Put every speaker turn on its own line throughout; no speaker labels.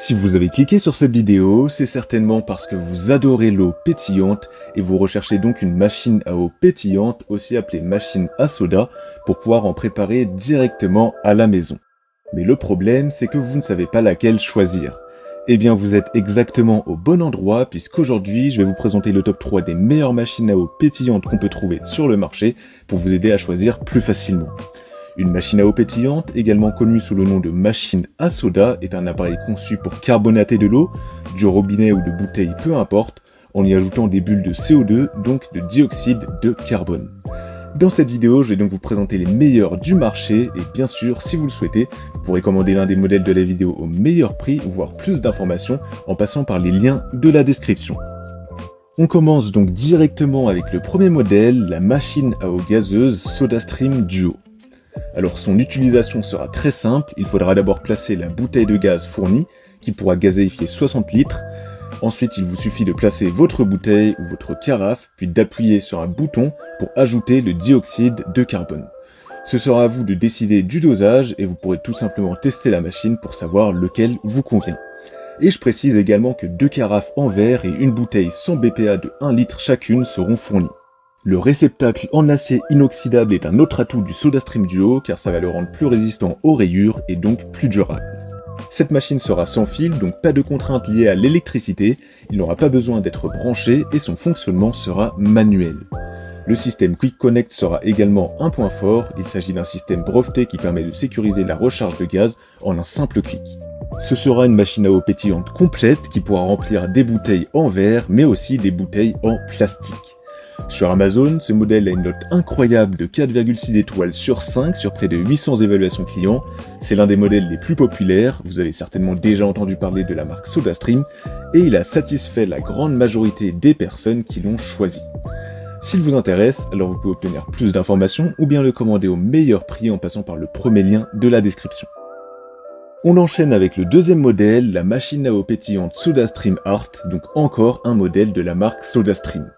Si vous avez cliqué sur cette vidéo, c'est certainement parce que vous adorez l'eau pétillante et vous recherchez donc une machine à eau pétillante, aussi appelée machine à soda, pour pouvoir en préparer directement à la maison. Mais le problème, c'est que vous ne savez pas laquelle choisir. Eh bien, vous êtes exactement au bon endroit, puisqu'aujourd'hui, je vais vous présenter le top 3 des meilleures machines à eau pétillantes qu'on peut trouver sur le marché pour vous aider à choisir plus facilement. Une machine à eau pétillante, également connue sous le nom de machine à soda, est un appareil conçu pour carbonater de l'eau, du robinet ou de bouteille, peu importe, en y ajoutant des bulles de CO2, donc de dioxyde de carbone. Dans cette vidéo, je vais donc vous présenter les meilleurs du marché, et bien sûr, si vous le souhaitez, vous pourrez commander l'un des modèles de la vidéo au meilleur prix, ou voir plus d'informations en passant par les liens de la description. On commence donc directement avec le premier modèle, la machine à eau gazeuse SodaStream Duo. Alors son utilisation sera très simple, il faudra d'abord placer la bouteille de gaz fournie, qui pourra gazéifier 60 litres. Ensuite, il vous suffit de placer votre bouteille ou votre carafe, puis d'appuyer sur un bouton pour ajouter le dioxyde de carbone. Ce sera à vous de décider du dosage et vous pourrez tout simplement tester la machine pour savoir lequel vous convient. Et je précise également que 2 carafes en verre et une bouteille sans BPA de 1 litre chacune seront fournies. Le réceptacle en acier inoxydable est un autre atout du SodaStream Duo car ça va le rendre plus résistant aux rayures et donc plus durable. Cette machine sera sans fil, donc pas de contraintes liées à l'électricité, il n'aura pas besoin d'être branché et son fonctionnement sera manuel. Le système Quick Connect sera également un point fort, il s'agit d'un système breveté qui permet de sécuriser la recharge de gaz en un simple clic. Ce sera une machine à eau pétillante complète qui pourra remplir des bouteilles en verre mais aussi des bouteilles en plastique. Sur Amazon, ce modèle a une note incroyable de 4,6 étoiles sur 5 sur près de 800 évaluations clients. C'est l'un des modèles les plus populaires, vous avez certainement déjà entendu parler de la marque SodaStream, et il a satisfait la grande majorité des personnes qui l'ont choisi. S'il vous intéresse, alors vous pouvez obtenir plus d'informations ou bien le commander au meilleur prix en passant par le premier lien de la description. On enchaîne avec le deuxième modèle, la machine à eau pétillante SodaStream Art, donc encore un modèle de la marque SodaStream.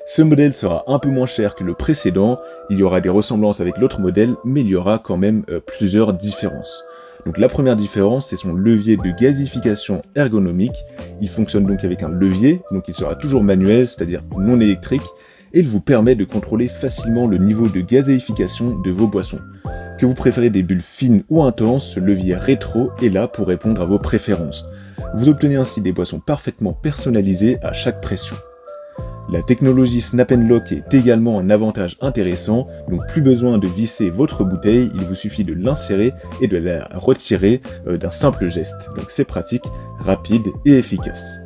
Ce modèle sera un peu moins cher que le précédent, il y aura des ressemblances avec l'autre modèle, mais il y aura quand même plusieurs différences. Donc la première différence, c'est son levier de gazification ergonomique. Il fonctionne donc avec un levier, donc il sera toujours manuel, c'est-à-dire non électrique, et il vous permet de contrôler facilement le niveau de gazéification de vos boissons. Que vous préférez des bulles fines ou intenses, ce levier rétro est là pour répondre à vos préférences. Vous obtenez ainsi des boissons parfaitement personnalisées à chaque pression. La technologie Snap & Lock est également un avantage intéressant, donc plus besoin de visser votre bouteille, il vous suffit de l'insérer et de la retirer d'un simple geste. Donc c'est pratique, rapide et efficace.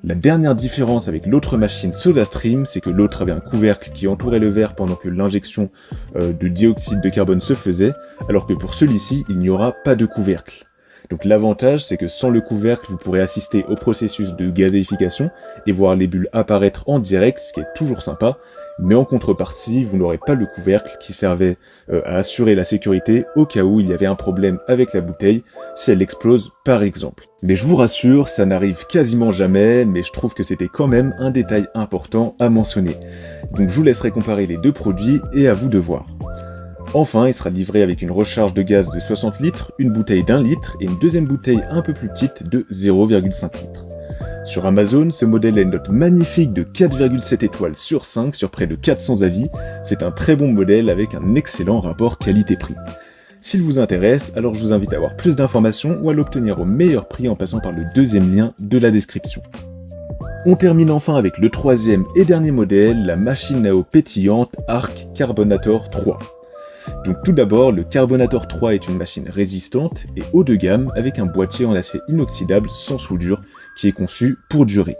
La dernière différence avec l'autre machine SodaStream, c'est que l'autre avait un couvercle qui entourait le verre pendant que l'injection de dioxyde de carbone se faisait, alors que pour celui-ci, il n'y aura pas de couvercle. Donc l'avantage, c'est que sans le couvercle, vous pourrez assister au processus de gazéification et voir les bulles apparaître en direct, ce qui est toujours sympa, mais en contrepartie, vous n'aurez pas le couvercle qui servait à assurer la sécurité au cas où il y avait un problème avec la bouteille, si elle explose par exemple. Mais je vous rassure, ça n'arrive quasiment jamais, mais je trouve que c'était quand même un détail important à mentionner. Donc je vous laisserai comparer les deux produits et à vous de voir. Enfin, il sera livré avec une recharge de gaz de 60 litres, une bouteille d'1 litre et une deuxième bouteille un peu plus petite de 0,5 litres. Sur Amazon, ce modèle a une note magnifique de 4,7 étoiles sur 5 sur près de 400 avis. C'est un très bon modèle avec un excellent rapport qualité-prix. S'il vous intéresse, alors je vous invite à avoir plus d'informations ou à l'obtenir au meilleur prix en passant par le deuxième lien de la description. On termine enfin avec le troisième et dernier modèle, la machine à eau pétillante Arc Carbonator 3. Donc tout d'abord, le Carbonator 3 est une machine résistante et haut de gamme avec un boîtier en acier inoxydable sans soudure qui est conçu pour durer.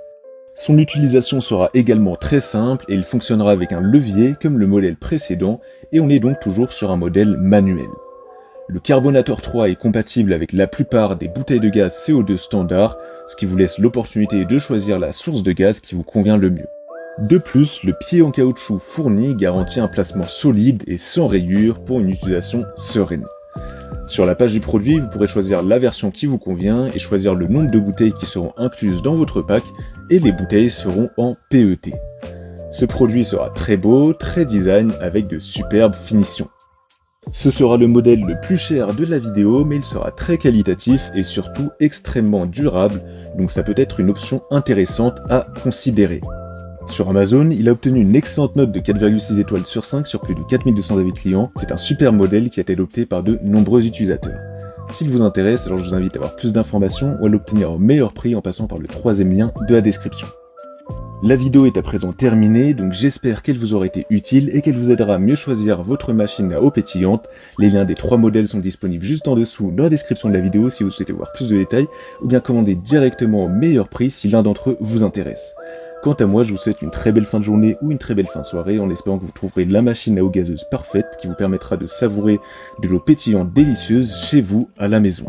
Son utilisation sera également très simple et il fonctionnera avec un levier comme le modèle précédent et on est donc toujours sur un modèle manuel. Le Carbonator 3 est compatible avec la plupart des bouteilles de gaz CO2 standard, ce qui vous laisse l'opportunité de choisir la source de gaz qui vous convient le mieux. De plus, le pied en caoutchouc fourni garantit un placement solide et sans rayures pour une utilisation sereine. Sur la page du produit, vous pourrez choisir la version qui vous convient et choisir le nombre de bouteilles qui seront incluses dans votre pack et les bouteilles seront en PET. Ce produit sera très beau, très design avec de superbes finitions. Ce sera le modèle le plus cher de la vidéo, mais il sera très qualitatif et surtout extrêmement durable, donc ça peut être une option intéressante à considérer. Sur Amazon, il a obtenu une excellente note de 4,6 étoiles sur 5 sur plus de 4200 avis clients. C'est un super modèle qui a été adopté par de nombreux utilisateurs. S'il vous intéresse, alors je vous invite à avoir plus d'informations ou à l'obtenir au meilleur prix en passant par le troisième lien de la description. La vidéo est à présent terminée, donc j'espère qu'elle vous aura été utile et qu'elle vous aidera à mieux choisir votre machine à eau pétillante. Les liens des 3 modèles sont disponibles juste en dessous dans la description de la vidéo si vous souhaitez voir plus de détails, ou bien commander directement au meilleur prix si l'un d'entre eux vous intéresse. Quant à moi, je vous souhaite une très belle fin de journée ou une très belle fin de soirée en espérant que vous trouverez la machine à eau gazeuse parfaite qui vous permettra de savourer de l'eau pétillante délicieuse chez vous à la maison.